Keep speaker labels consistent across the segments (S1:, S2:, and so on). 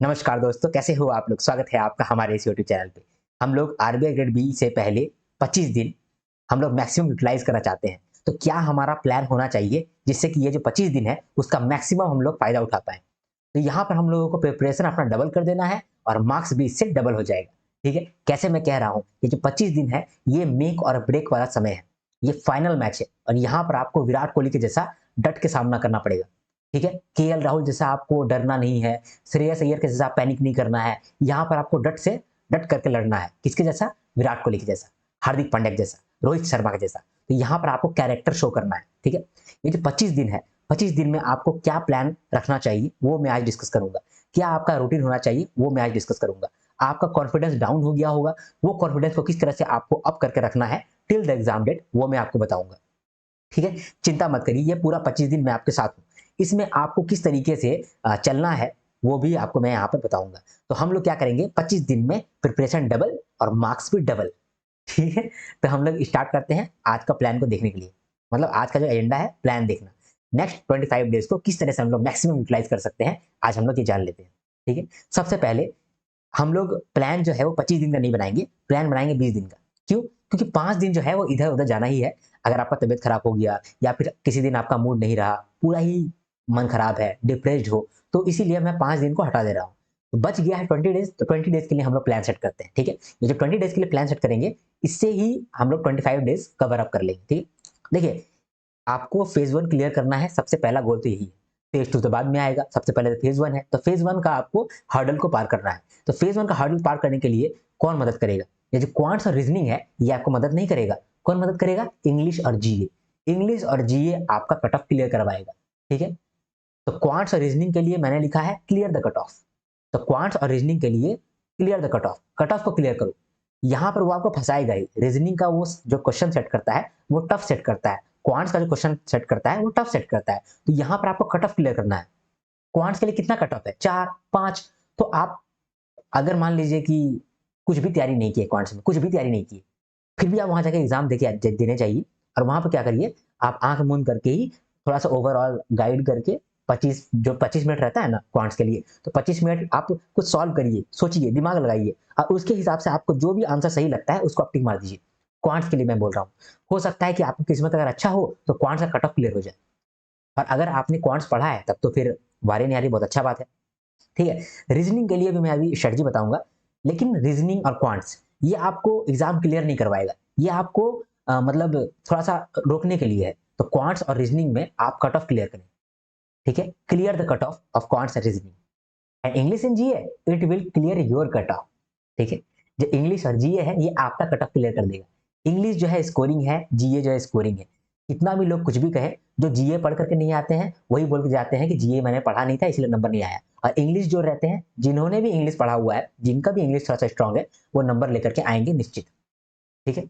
S1: नमस्कार दोस्तों, कैसे हो आप लोग? स्वागत है आपका हमारे इस यूट्यूब चैनल पे। हम लोग आरबीआई ग्रेड बी से पहले 25 दिन हम लोग मैक्सिमम यूटिलाइज़ करना चाहते हैं। तो क्या हमारा प्लान होना चाहिए जिससे कि ये जो 25 दिन है उसका मैक्सिमम हम लोग फ़ायदा उठा पाएँ? तो यहाँ पर हम लोगों को प्रिपरेशन अपना डबल कर देना है और मार्क्स भी इससे डबल हो जाएगा। ठीक है? कैसे मैं कह रहा हूँ, ये जो 25 दिन है ये मेक और ब्रेक वाला समय है। ये फाइनल मैच है और यहाँ पर आपको विराट कोहली के जैसा डट के सामना करना पड़ेगा। ठीक है? केएल राहुल जैसा आपको डरना नहीं है, श्रेयस अय्यर के जैसा पैनिक नहीं करना है। यहाँ पर आपको डट करके लड़ना है। किसके जैसा? विराट कोहली के जैसा, हार्दिक पांड्या के जैसा, रोहित शर्मा के जैसा। तो यहाँ पर आपको कैरेक्टर शो करना है। ठीक है? ये जो 25 दिन है, 25 दिन में आपको क्या प्लान रखना चाहिए, वो मैं आज डिस्कस करूँगा। क्या आपका रूटीन होना चाहिए, वो मैं आज डिस्कस करूँगा। आपका कॉन्फिडेंस डाउन हो गया होगा, वो कॉन्फिडेंस को किस तरह से आपको अप करके रखना है टिल द एग्ज़ाम डेट, वो मैं आपको बताऊँगा। ठीक है? चिंता मत करिए, ये पूरा 25 दिन मैं आपके साथ हूँ। इसमें आपको किस तरीके से चलना है, वो भी आपको मैं यहाँ पे बताऊँगा। तो हम लोग क्या करेंगे, 25 दिन में प्रिपरेशन डबल और मार्क्स भी डबल। ठीक है? तो हम लोग स्टार्ट करते हैं आज का प्लान को देखने के लिए। मतलब आज का जो एजेंडा है, प्लान देखना। नेक्स्ट 25 डेज़ को किस तरह से हम लोग मैक्सिमम यूटिलाइज़ कर सकते हैं, आज हम लोग ये जान लेते हैं। ठीक है? सबसे पहले हम लोग प्लान जो है वो 25 दिन का नहीं बनाएँगे, प्लान बनाएँगे 20 दिन का। क्यों? क्योंकि 5 दिन जो है वो इधर-उधर जाना ही है। अगर आपका तबीयत खराब हो गया या फिर किसी दिन आपका मूड नहीं रहा, पूरा ही मन खराब है, डिप्रेस्ड हो, तो इसीलिए मैं 5 दिन को हटा दे रहा हूँ। तो बच गया है 20 डेज़, तो 20 डेज़ के लिए हम लोग प्लान सेट करते हैं, ठीक है? ये जो 20 डेज़ के लिए प्लान सेट करेंगे, इससे ही हम लोग 25 डेज़ कवर अप कर लेंगे, ठीक है? देखिए, आपको फेज़ 1 क्लियर करना है, सबसे पहला गोल तो यही है। फेज़ 2 तो बाद में आएगा, सबसे पहले तो फेज़ 1 है, तो फेज़ 1 का आपको हर्डल को पार करना है। तो फेज़ 1 का हर्डल पार करने के लिए कौन मदद करेगा? ये जो क्वांट्स और रीज़निंग है, ये आपको मदद नहीं करेगा। कौन मदद करेगा? इंग्लिश और जीए। इंग्लिश और जीए आपका कट ऑफ क्लियर करवाएगा, ठीक है? तो क्वांट्स और रीज़निंग के लिए मैंने लिखा है क्लियर द कट ऑफ। तो क्वांट्स और रीज़निंग के लिए क्लियर द कट ऑफ को क्लियर करो। यहाँ पर वो आपको फँसाएगा ही। रीज़निंग का वो जो क्वेश्चन सेट करता है, वो टफ सेट करता है। क्वांट्स का जो क्वेश्चन सेट करता है, वो टफ सेट करता है। तो यहाँ पर आपको कट ऑफ क्लियर करना है। क्वांट्स के लिए कितना कट ऑफ है? 4, 5। तो आप अगर मान लीजिए कि कुछ भी तैयारी नहीं की है क्वांट्स में, कुछ भी तैयारी नहीं की है, फिर भी आप वहाँ जाके एग्ज़ाम देने जाइए और वहाँ पे क्या करिए, आप आँख मूंद करके ही थोड़ा-सा ओवरऑल गाइड करके 25 मिनट रहता है ना क्वांट्स के लिए, तो 25 मिनट आप कुछ सॉल्व करिए, सोचिए, दिमाग लगाइए और उसके हिसाब से आपको जो भी आंसर सही लगता है, उसको आप टिक मार दीजिए। क्वांट्स के लिए मैं बोल रहा हूँ। हो सकता है कि आपकी किस्मत अगर अच्छा हो, तो क्वांट्स का कट ऑफ क्लियर हो जाए और अगर आपने क्वांट्स पढ़ा है, तब तो फिर वारे-न्यारी बहुत अच्छा बात है। ठीक है? रीज़निंग के लिए भी मैं अभी स्ट्रैटेजी बताऊँगा, लेकिन रीज़निंग और क्वांट्स ये आपको एग्ज़ाम क्लियर नहीं करवाएगा। ये आपको मतलब थोड़ा-सा रोकने के लिए है। तो क्वांट्स और रीज़निंग में आप कट ऑफ क्लियर करें, ठीक है? Clear the cut off quants and reasoning and English and GA it will clear your cut off, ठीक है? जो इंग्लिश और जीए है ये आपका कट ऑफ क्लियर कर देगा। इंग्लिश जो है स्कोरिंग है, जीए जो है स्कोरिंग है। कितना भी लोग कुछ भी कहें, जो जीए पढ़ कर के नहीं आते हैं, वही बोल के जाते हैं कि जीए मैंने पढ़ा नहीं था इसलिए नंबर नहीं आया। और इंग्लिश जो रहते हैं, जिन्होंने भी इंग्लिश पढ़ा हुआ है, जिनका भी इंग्लिश थोड़ा-सा स्ट्रॉन्ग है, वो नंबर लेकर के आएँगे निश्चित, ठीक है?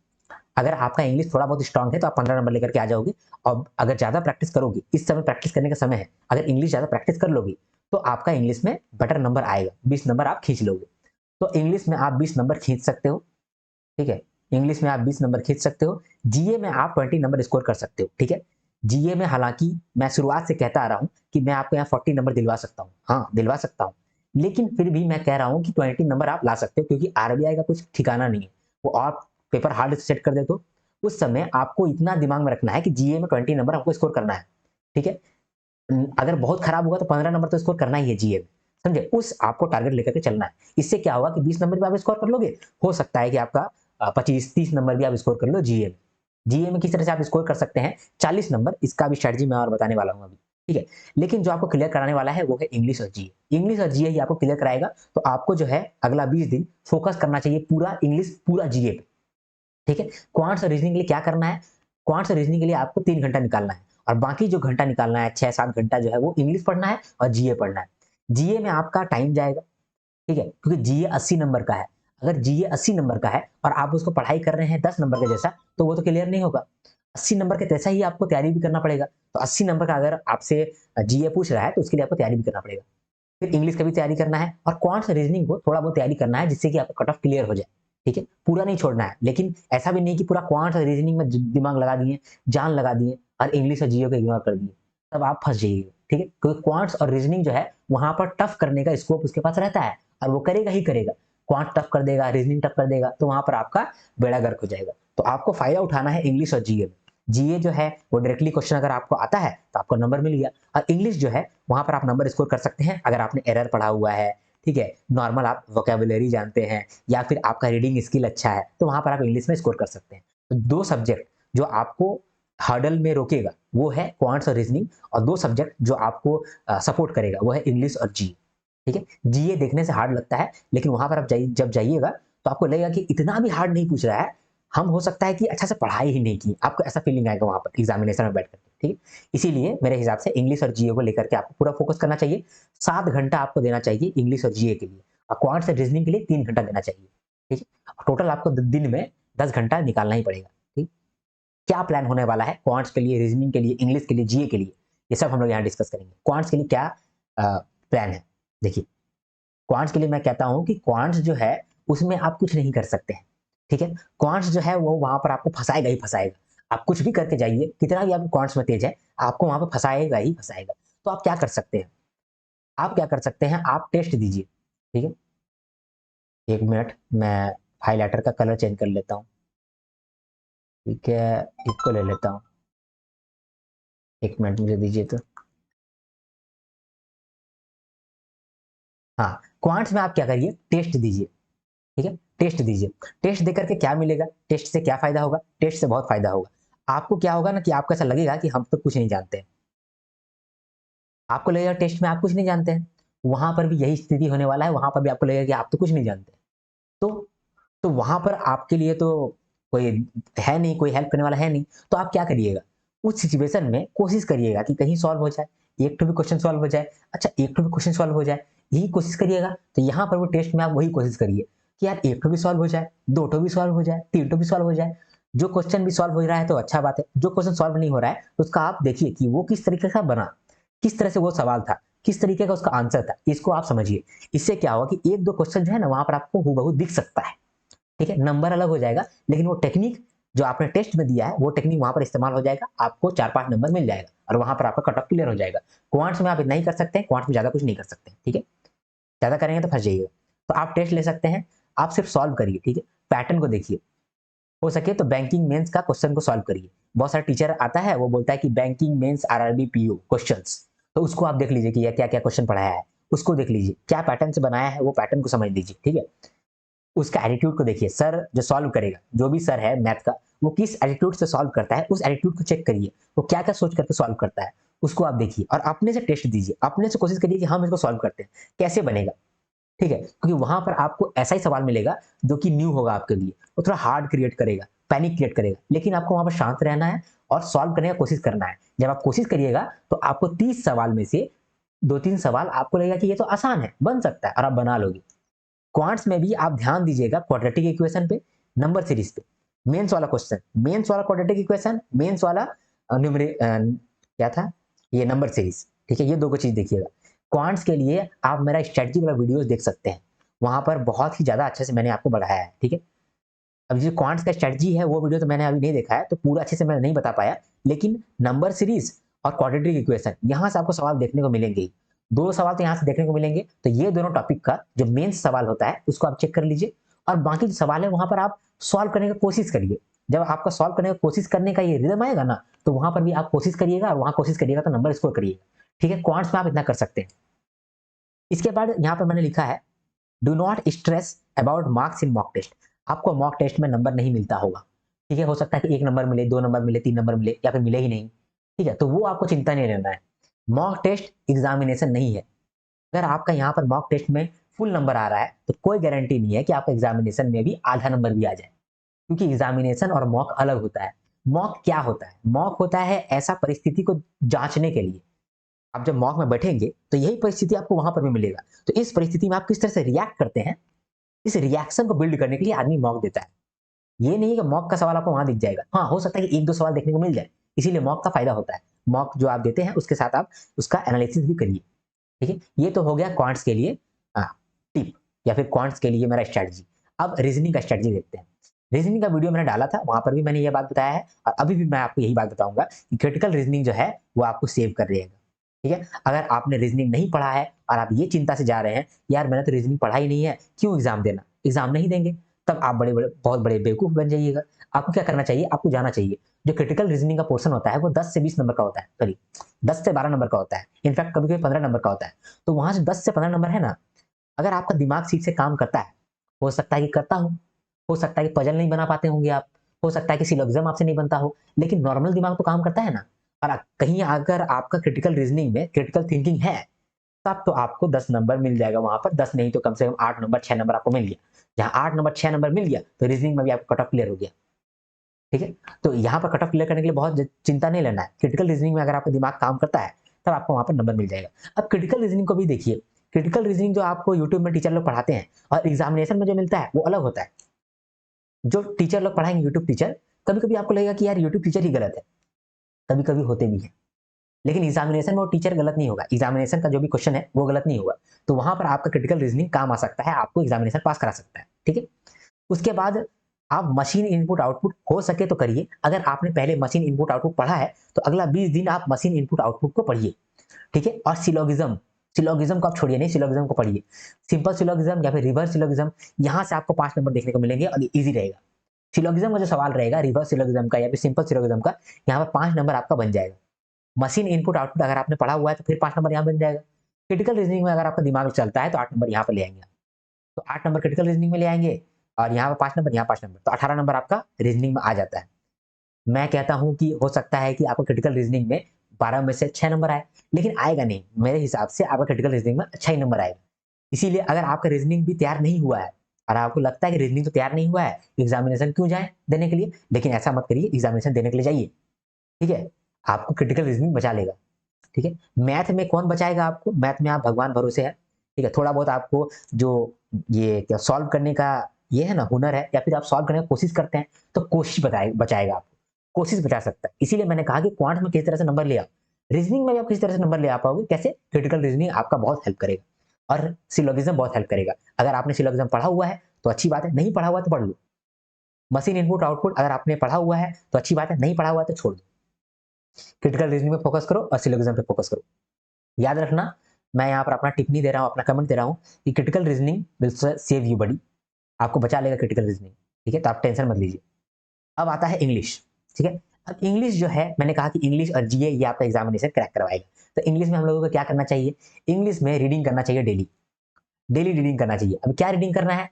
S1: अगर आपका इंग्लिश थोड़ा बहुत स्ट्रॉन्ग है, तो आप 15 नंबर लेकर के आ जाओगे और अगर ज़्यादा प्रैक्टिस करोगे, इस समय प्रैक्टिस करने का समय है, अगर इंग्लिश ज़्यादा प्रैक्टिस कर लोगे, तो आपका इंग्लिश में बेटर नंबर आएगा, 20 नंबर आप खींच लोगे। तो इंग्लिश में आप 20 नंबर खींच सकते हो, ठीक है? इंग्लिश में आप 20 नंबर खींच सकते हो, जीए में आप 20 नंबर स्कोर कर सकते हो, ठीक है? जीए में हालाँकि मैं शुरुआत से कहता आ रहा हूँ कि मैं आपको यहाँ 40 नंबर दिलवा सकता हूँ। हाँ, दिलवा सकता हूँ। लेकिन फिर भी मैं कह रहा हूँ कि 20 नंबर आप ला सकते हो क्योंकि आरबीआई का कुछ ठिकाना नहीं है। वो आप पेपर हार्ड सेट कर दे तो उस समय आपको इतना दिमाग में रखना है कि जीए में 20 नंबर हमको स्कोर करना है, ठीक है? अगर बहुत खराब होगा तो 15 नंबर तो स्कोर करना ही है जीए में, समझे? उस आपको टारगेट लेकर के चलना है। इससे क्या होगा कि 20 नंबर भी आप स्कोर कर लोगे, हो सकता है कि आपका 25-30 नंबर भी आप स्कोर कर लो जीए में। जीए में किस तरह से आप स्कोर कर सकते हैं 40 नंबर, इसका भी स्ट्रैटेजी मैं और बताने वाला हूँ अभी, ठीक है? लेकिन जो आपको क्लियर कराने वाला है वो है इंग्लिश और जीए। इंग्लिश और जीए ही आपको क्लियर कराएगा, तो आपको जो है अगला 20 दिन फोकस करना चाहिए पूरा इंग्लिश, पूरा जीए पे। ठीक है? क्वांट्स और रीजनिंग के लिए क्या करना है? क्वांट्स और रीजनिंग के लिए आपको 3 घंटा निकालना है और बाकी जो घंटा निकालना है 6-7 घंटा जो है वो इंग्लिश पढ़ना है और जीए पढ़ना है। जीए में आपका टाइम जाएगा, ठीक है? क्योंकि जीए 80 नंबर का है। अगर जीए 80 नंबर का है और आप उसको पढ़ाई कर रहे हैं 10 नंबर के जैसा, तो वो तो क्लियर नहीं होगा। 80 नंबर के जैसा ही आपको तैयारी भी करना पड़ेगा। तो 80 नंबर का अगर आपसे जीए पूछ रहा है तो उसके लिए आपको तैयारी भी करना पड़ेगा। फिर इंग्लिश का भी तैयारी करना है और क्वांट्स रीजनिंग को थोड़ा बहुत तैयारी करना है जिससे कि आपका कट ऑफ क्लियर हो जाए, ठीक है? पूरा नहीं छोड़ना है, लेकिन ऐसा भी नहीं कि पूरा क्वांट्स और रीजनिंग में दिमाग लगा दिए, जान लगा दिए और इंग्लिश और जियो को इग्नोर कर दिए, तब आप फंस जाइएगा। ठीक है, क्योंकि क्वांट्स और रीजनिंग जो है वहां पर टफ करने का स्कोप उसके पास रहता है और वो करेगा ही करेगा। क्वांट टफ कर देगा, रीजनिंग टफ कर देगा, तो वहां पर आपका बेड़ा गर्क हो जाएगा। तो आपको फायदा उठाना है इंग्लिश और जीए में। जीए जो है वो डायरेक्टली क्वेश्चन अगर आपको आता है तो आपको नंबर मिल गया, और इंग्लिश जो है वहां पर आप नंबर स्कोर कर सकते हैं अगर आपने एरर पढ़ा हुआ है, ठीक है, नॉर्मल आप वोकेबुलरी जानते हैं या फिर आपका रीडिंग स्किल अच्छा है, तो वहां पर आप इंग्लिश में स्कोर कर सकते हैं। तो दो सब्जेक्ट जो आपको हर्डल में रोकेगा वो है क्वांट्स और रीजनिंग, और दो सब्जेक्ट जो आपको सपोर्ट करेगा वो है इंग्लिश और जी। ठीक है, जीए देखने से हार्ड लगता है, लेकिन वहां पर आप जब जाइएगा तो आपको लगेगा कि इतना भी हार्ड नहीं पूछ रहा है, हम हो सकता है कि अच्छा से पढ़ाई ही नहीं की, आपको ऐसा फीलिंग आएगा वहां पर एग्जामिनेशन में बैठ करके। ठीक है, इसीलिए मेरे हिसाब से इंग्लिश और जीए को लेकर के आपको पूरा फोकस करना चाहिए। 7 घंटा आपको देना चाहिए इंग्लिश और जीए के लिए, और क्वांट्स और रीजनिंग के लिए 3 घंटा देना चाहिए। ठीक है, टोटल आपको दिन में 10 घंटा निकालना ही पड़ेगा। ठीक, क्या प्लान होने वाला है क्वांट्स के लिए, रीजनिंग के लिए, इंग्लिश के लिए, जीए के लिए, ये सब हम लोग यहाँ डिस्कस करेंगे। क्वांट्स के लिए क्या प्लान है, देखिए क्वांट्स के लिए मैं कहता हूं कि क्वांट्स जो है उसमें आप कुछ नहीं कर सकते हैं। ठीक है, क्वांट्स जो है वो वहां पर आपको फंसाएगा ही फंसाएगा। आप कुछ भी करके जाइए, कितना भी आप क्वांट्स में तेज है, आपको वहां पर फंसाएगा ही फंसाएगा। तो आप क्या कर सकते हैं, आप क्या कर सकते हैं, आप टेस्ट दीजिए। ठीक है, 1 मिनट मैं हाईलाइटर का कलर चेंज कर लेता हूँ। ठीक है, इसको ले लेता हूँ, 1 मिनट मुझे दीजिए तो। हाँ, क्वांट्स में आप क्या करिए, टेस्ट दीजिए। ठीक है, टेस्ट दीजिए। टेस्ट देकर के क्या मिलेगा, टेस्ट से क्या फायदा होगा, टेस्ट से बहुत फायदा होगा। आपको क्या होगा ना कि आपको ऐसा लगेगा कि हम तो कुछ नहीं जानते हैं। आपको लगेगा टेस्ट में आप कुछ नहीं जानते हैं, वहां पर भी यही स्थिति होने वाला है, वहां पर भी आपको लगेगा कि आप तो कुछ नहीं जानते। तो तो वहां पर आपके लिए तो कोई है नहीं, कोई हेल्प करने वाला है नहीं। तो आप क्या करिएगा, उस सिचुएशन में कोशिश करिएगा कि कहीं सॉल्व हो जाए, एक तो भी क्वेश्चन सॉल्व हो जाए। अच्छा, एक तो भी क्वेश्चन सॉल्व हो जाए, यही कोशिश करिएगा। तो यहाँ पर वो टेस्ट में आप वही कोशिश करिए कि यार एक तो भी सॉल्व हो जाए, दो तो भी सॉल्व हो जाए, तीन तो भी सॉल्व हो जाए। जो क्वेश्चन भी सॉल्व हो रहा है तो अच्छा बात है, जो क्वेश्चन सॉल्व नहीं हो रहा है तो उसका आप देखिए कि वो किस तरीके का बना, किस तरह से वो सवाल था, किस तरीके का उसका आंसर था, इसको आप समझिए। इससे क्या होगा कि एक दो क्वेश्चन जो है ना वहां पर आपको हूबहू दिख सकता है। ठीक है, नंबर अलग हो जाएगा, लेकिन वो टेक्निक जो आपने टेस्ट में दिया है वो टेक्निक वहां पर इस्तेमाल हो जाएगा, आपको 4-5 नंबर मिल जाएगा और वहां पर आपका कट ऑफ क्लियर हो जाएगा। क्वांट्स में आप इतना ही कर सकते हैं, क्वांट्स में ज्यादा कुछ नहीं कर सकते। ठीक है, ज्यादा करेंगे तो फंस जाइएगा। तो आप टेस्ट ले सकते हैं, आप सिर्फ सॉल्व करिए। ठीक है, पैटर्न को देखिए, हो सके तो बैंकिंग मेंस का क्वेश्चन को सॉल्व करिए। बहुत सारा टीचर आता है वो बोलता है कि banking mains RRB PO questions, तो उसको आप देख लीजिए कि यह क्या क्या क्वेश्चन पढ़ाया है, उसको देख लीजिए क्या पैटर्न से बनाया है, वो पैटर्न को समझ लीजिए। ठीक है, उसका एटीट्यूड को देखिए, सर जो सॉल्व करेगा, जो भी सर है मैथ का, वो किस एटीट्यूड से सॉल्व करता है, उस एटीट्यूड को चेक करिए, वो क्या क्या सोच करके सॉल्व करता है, उसको आप देखिए और अपने से टेस्ट दीजिए, अपने से कोशिश करिए कि हम इसको सॉल्व करते हैं, कैसे बनेगा। ठीक है, क्योंकि वहां पर आपको ऐसा ही सवाल मिलेगा जो कि न्यू होगा आपके लिए, वो थोड़ा हार्ड क्रिएट करेगा, पैनिक क्रिएट करेगा, लेकिन आपको वहां पर शांत रहना है और सॉल्व करने का कोशिश करना है। जब आप कोशिश करिएगा तो आपको 30 सवाल में से 2-3 सवाल आपको लगेगा कि ये तो आसान है, बन सकता है, और आप बना लोगे। क्वांट्स में भी आप ध्यान दीजिएगा क्वाड्रेटिक इक्वेशन पे, नंबर सीरीज पे, मेंस वाला क्वेश्चन, मेंस वाला क्वाड्रेटिक इक्वेशन, मेंस वाला क्या था ये नंबर सीरीज। ठीक है, ये दो को चीज देखिएगा। क्वांट्स के लिए आप मेरा स्ट्रेटजी वाला वीडियोस देख सकते हैं, वहां पर बहुत ही ज्यादा अच्छे से मैंने आपको बढ़ाया है। ठीक है, अब जो क्वांट्स का स्ट्रेटजी है वो वीडियो तो मैंने अभी नहीं देखा है, तो पूरा अच्छे से मैं नहीं बता पाया, लेकिन नंबर सीरीज और क्वाड्रेटिक इक्वेशन यहाँ से आपको सवाल देखने को मिलेंगे ही। दो सवाल तो यहाँ से देखने को मिलेंगे, तो ये दोनों टॉपिक का जो मेन सवाल होता है उसको आप चेक कर लीजिए, और बाकी जो सवाल है वहां पर आप सॉल्व करने की कोशिश करिए। जब आपका सॉल्व करने की कोशिश करने का ये रिदम आएगा ना, तो वहां पर भी आप कोशिश करिएगा, और वहां कोशिश करिएगा तो नंबर स्कोर करिएगा। ठीक है, क्वांट्स में आप इतना कर सकते हैं। इसके बाद यहाँ पर मैंने लिखा है, do not stress about marks in mock test. आपको मॉक टेस्ट में नंबर नहीं मिलता होगा, ठीक है, हो सकता है कि 1 नंबर मिले, 2 नंबर मिले, 3 नंबर मिले, या फिर मिले ही नहीं। ठीक है, तो वो आपको चिंता नहीं लेना है। मॉक टेस्ट एग्जामिनेशन नहीं है। अगर आपका यहाँ पर मॉक टेस्ट में फुल नंबर आ रहा है तो कोई गारंटी नहीं है कि आपका एग्जामिनेशन में भी आधा नंबर भी आ जाए, क्योंकि एग्जामिनेशन और मॉक अलग होता है। मॉक क्या होता है, मॉक होता है ऐसा परिस्थिति को जांचने के लिए। आप जब मॉक में बैठेंगे तो यही परिस्थिति आपको वहां पर भी मिलेगा, तो इस परिस्थिति में आप किस तरह से रिएक्ट करते हैं, इस रिएक्शन को बिल्ड करने के लिए आदमी मॉक देता है। ये नहीं है कि मॉक का सवाल आपको वहां दिख जाएगा, हाँ हो सकता है कि एक दो सवाल देखने को मिल जाए, इसीलिए मॉक का फायदा होता है। मॉक जो आप देते हैं उसके साथ आप उसका एनालिसिस भी करिए। ठीक है, ये तो हो गया क्वांट्स के लिए टिप, या फिर क्वांट्स के लिए मेरा स्ट्रेटजी। अब रीजनिंग का स्ट्रेटजी देखते हैं। रीजनिंग का वीडियो मैंने डाला था, वहां पर भी मैंने ये बात बताया है, और अभी भी मैं आपको यही बात बताऊंगा कि क्रिटिकल रीजनिंग जो है वो आपको सेव कर रहेगा। ठीक है। अगर आपने रीजनिंग नहीं पढ़ा है और आप ये चिंता से जा रहे हैं, यार मैंने तो रीजनिंग पढ़ा ही नहीं है, क्यों एग्जाम देना, एग्जाम नहीं देंगे, तब आप बड़े बड़े बहुत बड़े बेवकूफ बन जाइएगा। आपको क्या करना चाहिए, आपको जाना चाहिए, जो क्रिटिकल रीजनिंग का पोर्शन होता है वो 10 से 20 नंबर का होता है, करीब 10 से 12 नंबर का होता है, इनफैक्ट कभी कभी 15 नंबर का होता है। तो वहां से 10 से 15 नंबर है ना, अगर आपका दिमाग ठीक से काम करता है, हो सकता है कि करता हो सकता है कि पजल नहीं बना पाते होंगे आप, हो सकता है कि सिलोगिज्म आपसे नहीं बनता हो, लेकिन नॉर्मल दिमाग तो काम करता है ना। और कहीं अगर आपका क्रिटिकल रीजनिंग में क्रिटिकल थिंकिंग है, तब तो आपको 10 नंबर मिल जाएगा वहां पर, 10 नहीं तो कम से कम 8 नंबर 6 नंबर आपको मिल गया। जहां 8 नंबर 6 नंबर मिल गया तो रीजनिंग में भी आपको कट ऑफ क्लियर हो गया। ठीक है। तो यहाँ पर कट ऑफ क्लियर करने के लिए बहुत चिंता नहीं लेना है, क्रिटिकल रीजनिंग में अगर आपका दिमाग काम करता है तब आपको वहां पर नंबर मिल जाएगा। अब क्रिटिकल रीजनिंग को भी देखिए, क्रिटिकल रीजनिंग जो आपको यूट्यूब में टीचर लोग पढ़ाते हैं और एग्जामिनेशन में जो मिलता है वो अलग होता है। जो टीचर लोग पढ़ाएंगे यूट्यूब टीचर, कभी कभी आपको लगेगा कि यार यूट्यूब टीचर ही गलत है, कभी कभी होते भी हैं, लेकिन एग्जामिनेशन में वो टीचर गलत नहीं होगा, एग्जामिनेशन का जो भी क्वेश्चन है वो गलत नहीं होगा। तो वहां पर आपका क्रिटिकल रीजनिंग काम आ सकता है, आपको एग्जामिनेशन पास करा सकता है। ठीक है। उसके बाद आप मशीन इनपुट आउटपुट हो सके तो करिए। अगर आपने पहले मशीन इनपुट आउटपुट पढ़ा है तो अगला 20 दिन आप मशीन इनपुट आउटपुट को पढ़िए। ठीक है। और सिलोगिज्म, सिलोगिज्म को आप छोड़िए नहीं, सिलोगिज्म को पढ़िए। सिंपल सिलोगिज्म या फिर रिवर्स सिलोगिज्म, यहाँ से आपको 5 नंबर देखने को मिलेंगे और ईजी रहेगा। सिलोगिज्म का जो सवाल रहेगा रिवर्स सिलोगिज्म का या फिर सिंपल सिलोगिज्म का, यहाँ पर 5 नंबर आपका बन जाएगा। मशीन इनपुट आउटपुट अगर आपने पढ़ा हुआ है तो फिर 5 नंबर यहाँ बन जाएगा। क्रिटिकल रीजनिंग में अगर आपका दिमाग चलता है तो 8 नंबर यहाँ पर ले आएंगे। तो 8 नंबर क्रिटिकल रीजनिंग में ले आएंगे और यहाँ पर 5 नंबर, यहाँ 5 नंबर, तो 18 नंबर आपका रीजनिंग में आ जाता है। मैं कहता हूँ कि हो सकता है कि आपको क्रिटिकल रीजनिंग में 12 में से 6 नंबर आए, लेकिन आएगा नहीं, मेरे हिसाब से आपका क्रिटिकल रीजनिंग में अच्छा ही नंबर आएगा। इसीलिए अगर आपका रीजनिंग भी तैयार नहीं हुआ है और आपको लगता है कि रीजनिंग तो तैयार नहीं हुआ है, एग्जामिनेशन क्यों जाए देने के लिए, लेकिन ऐसा मत करिए, एग्जामिनेशन देने के लिए जाइए। ठीक है। आपको क्रिटिकल रीजनिंग बचा लेगा। ठीक है। मैथ में कौन बचाएगा आपको, मैथ में आप भगवान भरोसे है। ठीक है। थोड़ा बहुत आपको जो ये क्या सॉल्व करने का ये है ना हुनर है, या फिर आप सॉल्व करने की कोशिश करते हैं, तो कोशिश बचाएगा आपको, कोशिश बचा सकता है। इसीलिए मैंने कहा कि क्वांट में किस तरह से नंबर ले आओ, रीजनिंग में भी आप किस तरह से नंबर ले आ पाओगे, कैसे, क्रिटिकल रीजनिंग आपका बहुत हेल्प करेगा और सिलोगिज्म बहुत हेल्प करेगा। अगर आपने सिलोगिज्म पढ़ा हुआ है तो अच्छी बात है, नहीं पढ़ा हुआ है तो पढ़ लो। मशीन इनपुट आउटपुट अगर आपने पढ़ा हुआ है तो अच्छी बात है, नहीं पढ़ा हुआ है तो छोड़ दो। क्रिटिकल रीजनिंग में फोकस करो और सिलोगिज्म पे फोकस करो। याद रखना, मैं यहाँ पर अपना टिप्पणी दे रहा हूँ, अपना कमेंट दे रहा हूँ कि critical reasoning will save you buddy, आपको बचा लेगा क्रिटिकल रीजनिंग। ठीक है। तो आप टेंशन मत लीजिए। अब आता है इंग्लिश। ठीक है। अब इंग्लिश जो है, मैंने कहा कि इंग्लिश और जीए ये आपका एग्जामिनेशन क्रैक करवाएगा। तो इंग्लिश में हम लोगों को क्या करना चाहिए, इंग्लिश में रीडिंग करना चाहिए डेली, डेली रीडिंग करना चाहिए। अब क्या रीडिंग करना है,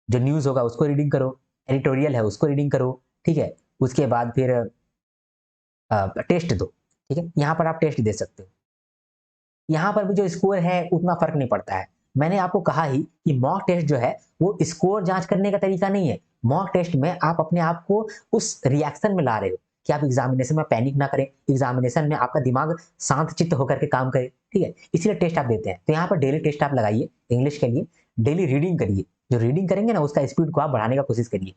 S1: जो न्यूज होगा उसको रीडिंग करो, एडिटोरियल है उसको रीडिंग करो। ठीक है। उसके बाद फिर टेस्ट दो। ठीक है। यहाँ पर आप टेस्ट दे सकते हो, यहाँ पर भी जो स्कोर है उतना फर्क नहीं पड़ता है। मैंने आपको कहा ही कि मॉक टेस्ट जो है वो स्कोर जांच करने का तरीका नहीं है। मॉक टेस्ट में आप अपने आप को उस रिएक्शन में ला रहे हो कि आप एग्जामिनेशन में पैनिक ना करें, एग्जामिनेशन में आपका दिमाग शांत चित्त होकर के काम करे। ठीक है। इसलिए टेस्ट आप देते हैं। तो यहाँ पर डेली टेस्ट आप लगाइए इंग्लिश के लिए, डेली रीडिंग करिए, जो रीडिंग करेंगे ना उसका स्पीड को आप बढ़ाने का कोशिश करिए।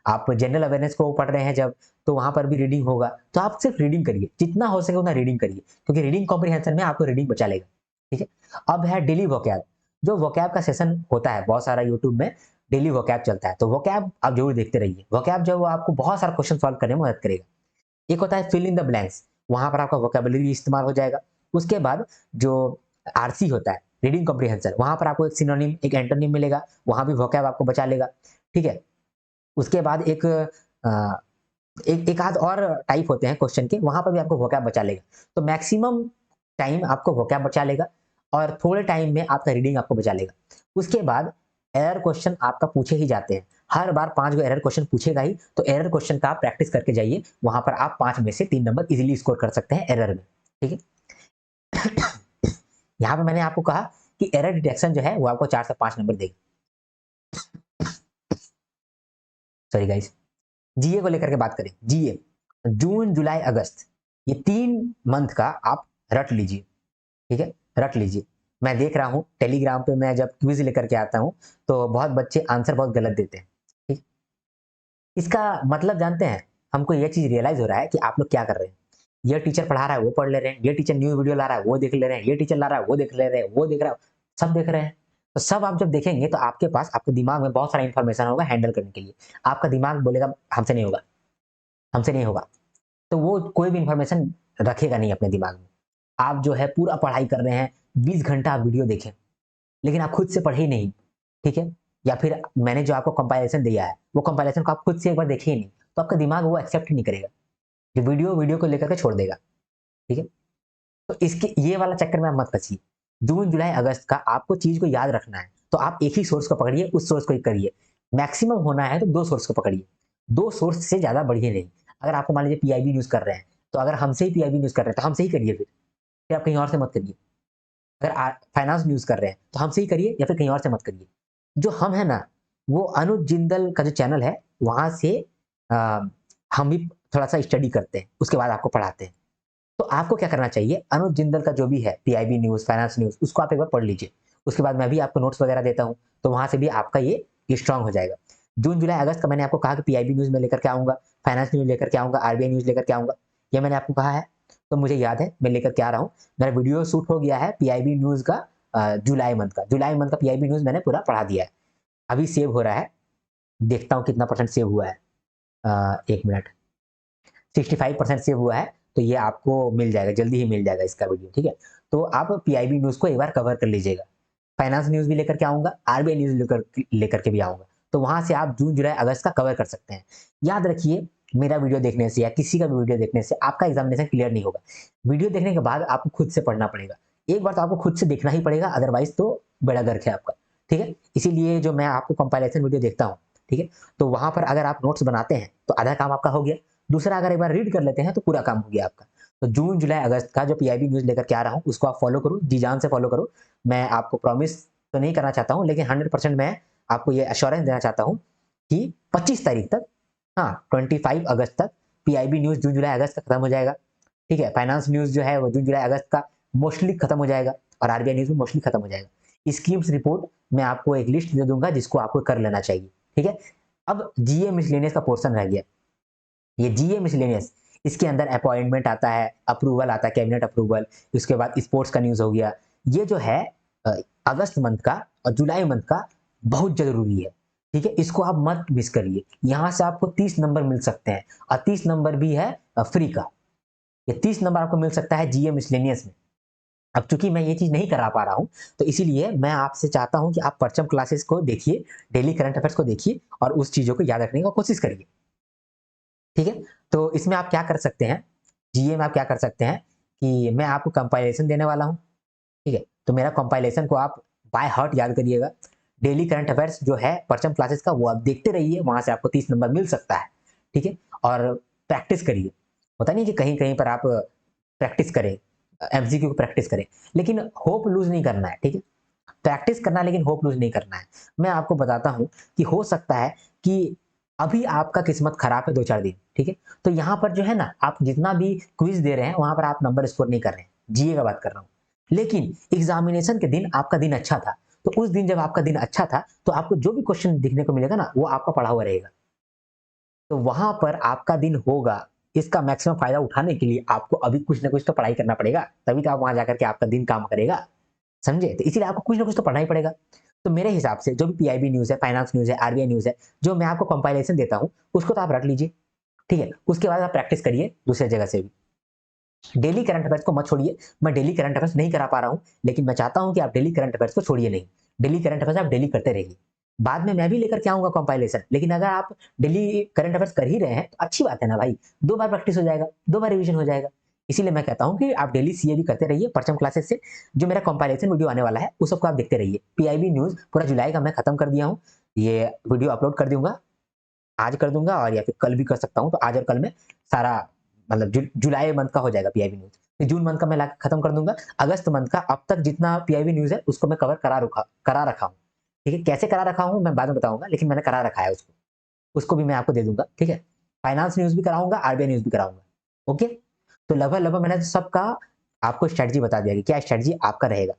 S1: आप जनरल अवेयरनेस को पढ़ रहे हैं जब, तो वहां पर भी रीडिंग होगा, तो आप सिर्फ रीडिंग करिए, जितना हो सके उतना रीडिंग करिए, क्योंकि रीडिंग कॉम्प्रिहेंशन में आपको रीडिंग बचा लेगा। ठीक है। अब है डेली वोकैब, जो वोकैब का सेशन होता है बहुत सारा यूट्यूब में, डेली वोकैब चलता है, तो वोकैब आप जरूर देखते रहिए। वोकैब जो वो आपको बहुत सारा क्वेश्चन सॉल्व करने में मदद करेगा। एक होता है फिल इन द ब्लैंक्स, वहां पर आपका वोकैबुलरी इस्तेमाल हो जाएगा। उसके बाद जो आरसी होता है, रीडिंग कॉम्प्रिहेंशन, वहां पर आपको एक सिनोनिम एक एंटोनिम मिलेगा, वहां भी वोकैब आपको बचा लेगा। ठीक है। उसके बाद एक आध और टाइप होते हैं क्वेश्चन के, वहां पर भी आपको वोकैब बचा लेगा। तो मैक्सिमम टाइम आपको वोकैब बचा लेगा और थोड़े टाइम में आपका रीडिंग आपको बचा लेगा। उसके बाद एरर क्वेश्चन आपका पूछे ही जाते हैं, हर बार 5 गो एरर क्वेश्चन पूछेगा ही, तो एरर क्वेश्चन का आप प्रैक्टिस करके जाइए, वहां पर आप 5 में से 3 नंबर इजीली स्कोर कर सकते हैं एरर में। ठीक है। यहाँ पे मैंने आपको कहा कि एरर डिटेक्शन जो है वो आपको 4 से 5 नंबर देगा। Sorry guys. जीए को लेकर के बात करें, जीए जून जुलाई अगस्त, ये 3 मंथ का आप रट लीजिए। ठीक है। रट लीजिए। मैं देख रहा हूं टेलीग्राम पे, मैं जब क्विज लेकर के आता हूं तो बहुत बच्चे आंसर बहुत गलत देते हैं। ठीक। इसका मतलब जानते हैं, हमको यह चीज रियलाइज हो रहा है कि आप लोग क्या कर रहे हैं। ये टीचर पढ़ा रहा है वो पढ़ ले रहे हैं, ये टीचर न्यू वीडियो ला रहा है वो देख ले रहे हैं, ये टीचर ला रहा है वो देख ले रहे हैं, वो देख रहा है, सब देख रहे हैं। तो सब आप जब देखेंगे तो आपके पास आपके दिमाग में बहुत सारा इंफॉर्मेशन होगा हैंडल करने के लिए। आपका दिमाग बोलेगा हमसे नहीं होगा, हमसे नहीं होगा, तो वो कोई भी इंफॉर्मेशन रखेगा नहीं अपने दिमाग में। आप जो है पूरा पढ़ाई कर रहे हैं, 20 घंटा आप वीडियो देखें, लेकिन आप खुद से पढ़े ही नहीं, ठीक है? या फिर मैंने जो आपको कंपाइलेशन दिया है, वो कंपाइलेशन को आप खुद से एक बार देखे ही नहीं, तो आपका दिमाग वो एक्सेप्ट ही नहीं करेगा। ये वीडियो को लेकर के छोड़ देगा, ठीक है? तो इसके ये वाला चक्कर में आप मत फँसिए। जून, जुलाई, अगस्त का आपको चीज़ को याद रखना है, तो आप एक ही सोर्स को पकड़िए, उस सोर्स को ही करिए। मैक्सिमम होना है तो 2 सोर्स को पकड़िए, 2 सोर्स से ज़्यादा बढ़िए नहीं। अगर आपको मान लीजिए पीआईबी न्यूज़ कर रहे हैं, तो अगर हमसे ही पीआईबी न्यूज़ कर रहे हैं, तो हमसे ही करिए फिर आप कहीं और से मत करिए। अगर फाइनेंस न्यूज़ कर रहे हैं, तो हमसे ही करिए या फिर कहीं और से मत करिए। जो हम है ना, वो अनुज जिंदल का जो चैनल है, वहाँ से अ, हम भी थोड़ा-सा स्टडी करते हैं, उसके बाद आपको पढ़ाते हैं। तो आपको क्या करना चाहिए, अनुज जिंदल का जो भी है, पीआईबी न्यूज़, फाइनेंस न्यूज़, उसको आप एक बार पढ़ लीजिए। उसके बाद मैं भी आपको नोट्स वगैरह देता हूँ, तो वहाँ से भी आपका ये स्ट्रॉन्ग हो जाएगा। जून, जुलाई, अगस्त का मैंने आपको कहा कि पीआईबी न्यूज़ में लेकर के आऊँगा, फाइनेंस न्यूज़ लेकर के आऊँगा, आरबीआई न्यूज़ लेकर के आऊँगा। ये मैंने आपको कहा है, तो मुझे याद है, मैं लेकर के आ रहा हूँ। मेरा वीडियो शूट हो गया है पीआईबी न्यूज़ का जुलाई मंथ का पीआईबी न्यूज़ मैंने पूरा पढ़ा दिया है। अभी सेव हो रहा है, देखता हूँ कितना परसेंट सेव हुआ है। 1 मिनट, 65% सेव हुआ है, तो ये आपको मिल जाएगा, जल्दी ही मिल जाएगा इसका वीडियो, ठीक है? तो आप पीआईबी न्यूज़ को एक बार कवर कर लीजिएगा। फाइनेंस न्यूज़ भी लेकर के आऊँगा, आरबीआई न्यूज़ लेकर के भी आऊँगा। तो वहाँ से आप जून, जुलाई, अगस्त का कवर कर सकते हैं। याद रखिए, मेरा वीडियो देखने से या किसी का भी वीडियो देखने से आपका एग्ज़ामिनेशन क्लियर नहीं होगा। वीडियो देखने के बाद आपको खुद से पढ़ना पड़ेगा। एक बार तो आपको खुद से देखना ही पड़ेगा, अदरवाइज़ तो बेड़ा गर्क है आपका, ठीक है? इसीलिए जो मैं आपको कंपाइलेशन वीडियो देखता हूँ, ठीक है? तो वहाँ पर अगर आप नोट्स बनाते हैं, तो आधा काम आपका हो गया। दूसरा, अगर एक बार रीड कर लेते हैं, तो पूरा काम हो गया आपका। तो जून, जुलाई, अगस्त का जो पीआईबी न्यूज़ लेकर के आ रहा हूँ, उसको आप फ़ॉलो करो, जी-जान से फ़ॉलो करो। मैं आपको प्रॉमिस तो नहीं करना चाहता हूँ, लेकिन 100% मैं आपको ये एश्योरेंस देना चाहता हूँ कि 25 तारीख तक, हाँ, 25 अगस्त तक पीआईबी न्यूज़ जून, जुलाई, अगस्त का खत्म हो जाएगा, ठीक है? फाइनेंस न्यूज़ जो है वो जून, जुलाई, अगस्त का मोस्टली खत्म हो जाएगा और आरबीआई न्यूज़ भी मोस्टली खत्म हो जाएगा। स्कीम्स रिपोर्ट मैं आपको एक लिस्ट दे दूँगा जिसको आपको कर लेना चाहिए, ठीक है? अब जीए मिसलेनियस का पोर्शन रह गया। ये जीए मिसलेनियस, इसके अंदर अपॉइंटमेंट आता है, अप्रूवल आता है, कैबिनेट अप्रूवल, उसके बाद स्पोर्ट्स का न्यूज़ हो गया। ये जो है अ, अगस्त मंथ का और जुलाई मंथ का बहुत ज़रूरी है, ठीक है? इसको आप मत मिस करिए। यहाँ से आपको 30 नंबर मिल सकते हैं और 30 नंबर भी है फ्री का। ये 30 नंबर आपको मिल सकता है जीए मिसलेनियस में। अब चूँकि मैं ये चीज़ नहीं करा पा रहा हूँ, तो इसीलिए मैं आपसे चाहता हूँ कि आप परचम क्लासेस को देखिए, डेली करंट अफेयर्स को देखिए और उस चीज़ों को याद रखने की कोशिश करिए। ठीक है? तो इसमें आप क्या कर सकते हैं, जीए में आप क्या कर सकते हैं कि मैं आपको कंपाइलेशन देने वाला हूँ, ठीक है? तो मेरा कंपाइलेशन को आप बाय हार्ट याद करिएगा। डेली करंट अफेयर्स जो है परचम क्लासेस का वो आप देखते रहिए, वहाँ से आपको 30 नंबर मिल सकता है, ठीक है? और प्रैक्टिस करिए। होता नहीं कि कहीं-कहीं पर आप प्रैक्टिस करें, एमसीक्यू की प्रैक्टिस करें, लेकिन होप लूज़ नहीं करना है, ठीक है? प्रैक्टिस करना है लेकिन होप लूज़ नहीं करना है। मैं आपको बताता हूँ कि हो सकता है कि अभी आपका किस्मत खराब है 2-4 दिन, ठीक है? तो यहाँ पर जो है ना, आप जितना भी क्विज़ दे रहे हैं, वहाँ पर आप नंबर स्कोर नहीं कर रहे हैं। जीए का बात कर रहा हूँ। लेकिन एग्ज़ामिनेशन के दिन आपका दिन अच्छा था, तो उस दिन जब आपका दिन अच्छा था, तो आपको जो भी क्वेश्चन दिखने को मिलेगा ना, वो आपका पढ़ा हुआ रहेगा। तो वहाँ पर आपका दिन होगा, इसका मैक्सिमम फ़ायदा उठाने के लिए आपको अभी कुछ ना कुछ तो पढ़ाई करना पड़ेगा, तभी तो आप वहाँ जाकर के आपका दिन काम करेगा। समझे? तो इसीलिए आपको कुछ ना कुछ तो पढ़ना ही पड़ेगा। तो मेरे हिसाब से जो भी पीआईबी न्यूज़ है, फाइनेंस न्यूज़ है, आरबीआई न्यूज़ है, जो मैं आपको कंपाइलेशन देता हूँ, उसको तो आप रट लीजिए, ठीक है? उसके बाद आप प्रैक्टिस करिए दूसरे जगह से भी। डेली करंट अफेयर्स को मत छोड़िए। मैं डेली करंट अफेयर्स नहीं करा पा रहा हूँ, लेकिन मैं चाहता हूँ कि आप डेली करंट अफेयर्स को छोड़िए नहीं। डेली करंट अफेयर्स आप डेली करते रहिए। बाद में मैं भी लेकर के आऊँगा कंपाइलेशन, लेकिन अगर आप डेली करंट अफेयर्स कर ही रहे हैं, तो अच्छी बात है ना भाई। 2 बार प्रैक्टिस हो जाएगा, 2 बार रिवीजन हो जाएगा। इसीलिए मैं कहता हूँ कि आप डेली सीए भी करते रहिए परचम क्लासेस से। जो मेरा कंपाइलेशन वीडियो आने वाला है, उस सबको आप देखते रहिए। पीआईबी न्यूज़ पूरा जुलाई का मैं खत्म कर दिया हूँ। ये वीडियो अपलोड कर दूँगा, आज कर दूँगा और या फिर कल भी कर सकता हूँ। तो आज और कल में सारा मतलब जुलाई मंथ का हो जाएगा पीआईबी न्यूज़। फिर जून मंथ का मैं लाके खत्म कर दूँगा। अगस्त मंथ का अब तक जितना पीआईबी न्यूज़ है उसको मैं कवर करा रखा हूँ। ठीक है? कैसे करा रखा हूँ मैं बाद में बताऊँगा, लेकिन मैंने करा रखा है उसको। उसको भी मैं आपको दे दूँगा, ठीक है? फाइनेंस न्यूज़ भी कराऊँगा, आरबीआई न्यूज़ भी कराऊँगा। ओके? तो लगभग-लगभग मैंने सबका आपको स्ट्रैटेजी बता दिया कि क्या स्ट्रैटेजी आपका रहेगा।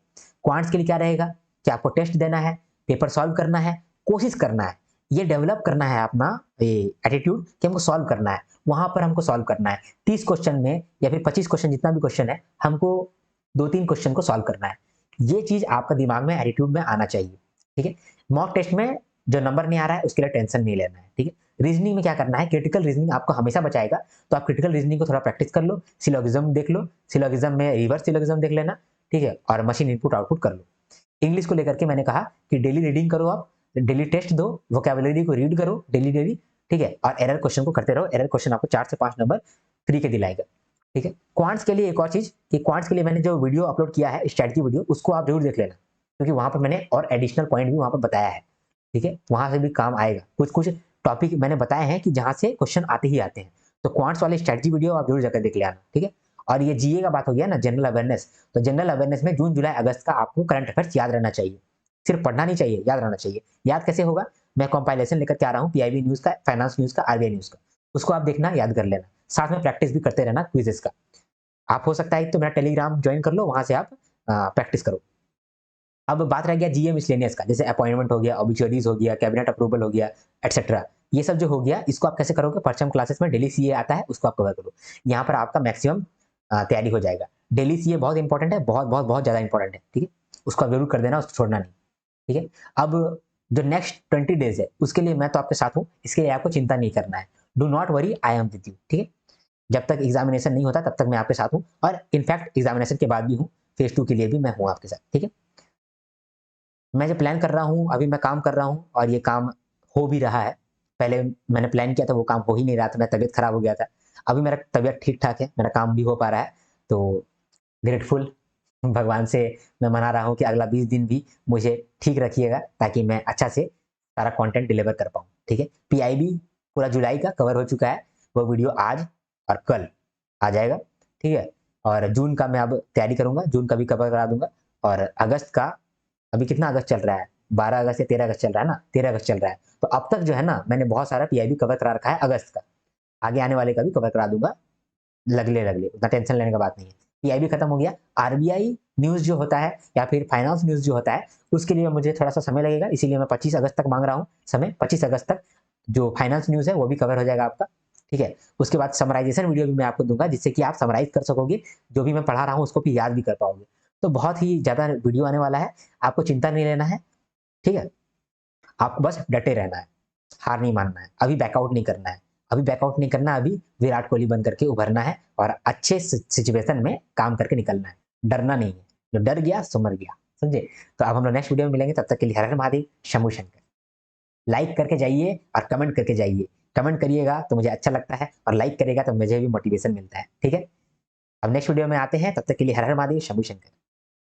S1: क्वांट्स के लिए क्या रहेगा कि आपको टेस्ट देना है, पेपर सॉल्व करना है, कोशिश करना है। ये डेवलप करना है अपना ये एटीट्यूड कि हमको सॉल्व करना है। वहाँ पर हमको सॉल्व करना है। 30 क्वेश्चन में या फिर 25 क्वेश्चन जितना भी क्वेश्चन है, हमको 2-3 क्वेश्चन को सॉल्व करना है। ये चीज़ आपका दिमाग में एटीट्यूड में आना चाहिए, ठीक है? मॉक टेस्ट में जो नंबर नहीं आ रहा है उसके लिए टेंशन नहीं लेना है, ठीक है। रीजनिंग में क्या करना है, क्रिटिकल रीजनिंग आपको हमेशा बचाएगा, तो आप क्रिटिकल रीजनिंग को थोड़ा प्रैक्टिस कर लो, सिलोगिज्म देख लो, सिलोगिज्म में रिवर्स सिलोगिज्म देख लेना, ठीक है, और मशीन इनपुट आउटपुट कर लो। इंग्लिश को लेकर के मैंने कहा कि डेली रीडिंग करो, आप डेली टेस्ट दो, वोकैबुलरी को रीड करो डेली डेली, ठीक है, और एरर क्वेश्चन को करते रहो, एरर क्वेश्चन आपको 4 से 5 नंबर फ्री के दिलाएगा, ठीक है। क्वांट्स के लिए एक और चीज कि क्वांट्स के लिए मैंने जो वीडियो अपलोड किया है स्ट्रैटेजी वीडियो, उसको आप जरूर देख लेना, क्योंकि वहां पर मैंने और एडिशनल पॉइंट भी वहां पर बताया है, ठीक है, वहां से भी काम आएगा। कुछ कुछ टॉपिक मैंने बताए हैं कि जहां से क्वेश्चन आते ही आते हैं, तो क्वांट्स वाली स्ट्रैटेजी वीडियो आप जरूर जाकर देख ले आना, ठीक है। और ये जीए का बात हो गया ना, जनरल अवेयरनेस, तो जनरल अवेयरनेस में जून जुलाई अगस्त का आपको करंट अफेयर्स याद रहना चाहिए, सिर्फ पढ़ना नहीं चाहिए, याद रहना चाहिए। याद कैसे होगा, मैं कंपाइलेशन लेकर के आ रहा हूँ पीआईबी न्यूज का, फाइनेंस न्यूज का, आरबीआई न्यूज का, उसको आप देखना, याद कर लेना, साथ में प्रैक्टिस भी करते रहना क्विजेस का। आप हो सकता है तो मेरा टेलीग्राम ज्वाइन कर लो, वहां से आप प्रैक्टिस करो। अब बात रह गया जीए मिसलेनियस का, जैसे अपॉइंटमेंट हो गया, ऑब्ituaries हो गया, कैबिनेट अप्रूवल हो गया, एटसेट्रा, ये सब जो हो गया, इसको आप कैसे करोगे, परचम क्लासेस में डेली सीए आता है, उसको आप कवर करो, यहाँ पर आपका मैक्सिमम तैयारी हो जाएगा। डेली सीए बहुत इंपॉर्टेंट है, बहुत बहुत बहुत ज्यादा इंपॉर्टेंट है, ठीक है, उसको आप जरूर कर देना, उसको छोड़ना नहीं, ठीक है। अब जो नेक्स्ट 20 डेज है उसके लिए मैं तो आपके साथ हूँ, इसके लिए आपको चिंता नहीं करना है, do not worry, I am with you, ठीक है। जब तक एग्जामिनेशन नहीं होता तब तक मैं आपके साथ हूँ, और इनफैक्ट एग्जामिनेशन के बाद भी हूँ, फेज 2 के लिए भी मैं हूँ आपके साथ, ठीक है। मैं जो प्लान कर रहा हूँ, अभी मैं काम कर रहा हूँ और ये काम हो भी रहा है। पहले मैंने प्लान किया था, वो काम हो ही नहीं रहा था, मेरा तबीयत खराब हो गया था। अभी मेरा तबीयत ठीक ठाक है, मेरा काम भी हो पा रहा है, तो ग्रेटफुल भगवान से मैं मना रहा हूँ कि अगला 20 दिन भी मुझे ठीक रखिएगा, ताकि मैं अच्छा से सारा कंटेंट डिलीवर कर पाऊँ, ठीक है। पीआईबी पूरा जुलाई का कवर हो चुका है, वो वीडियो आज और कल आ जाएगा, ठीक है। और जून का मैं अब तैयारी करूंगा, जून का भी कवर करा दूंगा, और अगस्त का, अभी कितना अगस्त चल रहा है, 12 अगस्त या 13 अगस्त चल रहा है ना, 13 अगस्त चल रहा है, तो अब तक जो है ना मैंने बहुत सारा पीआईबी कवर करा रखा है अगस्त का, आगे आने वाले का भी कवर करा दूंगा, लगले लगले, उतना टेंशन लेने का बात नहीं है। पीआईबी खत्म हो गया, आरबीआई न्यूज जो होता है या फिर फाइनेंस न्यूज जो होता है, उसके लिए मुझे थोड़ा सा समय लगेगा, इसीलिए मैं 25 अगस्त तक मांग रहा हूँ समय, 25 अगस्त तक जो फाइनेंस न्यूज है वो भी कवर हो जाएगा आपका, ठीक है। उसके बाद समराइजेशन वीडियो भी मैं आपको दूंगा, जिससे कि आप समराइज कर सकोगे, जो भी मैं पढ़ा रहा हूँ उसको भी याद भी कर पाओगे। तो बहुत ही ज्यादा वीडियो आने वाला है, आपको चिंता नहीं लेना है, ठीक है। आपको बस डटे रहना है, हार नहीं मानना है, अभी बैकआउट नहीं करना है, अभी बैकआउट नहीं करना, अभी विराट कोहली बन करके उभरना है और अच्छे सिचुएशन में काम करके निकलना है, डरना नहीं है, जो डर गया सो मर गया, समझे। तो अब हम लोग नेक्स्ट वीडियो में मिलेंगे, तब तक के लिए हर हर महादेव, शंभू शंकर। लाइक करके जाइए और कमेंट करके जाइए, कमेंट करिएगा तो मुझे अच्छा लगता है, और लाइक करेगा तो मुझे भी मोटिवेशन मिलता है, ठीक है। अब नेक्स्ट वीडियो में आते हैं, तब तक के लिए हर हर महादेव, शंभू शंकर।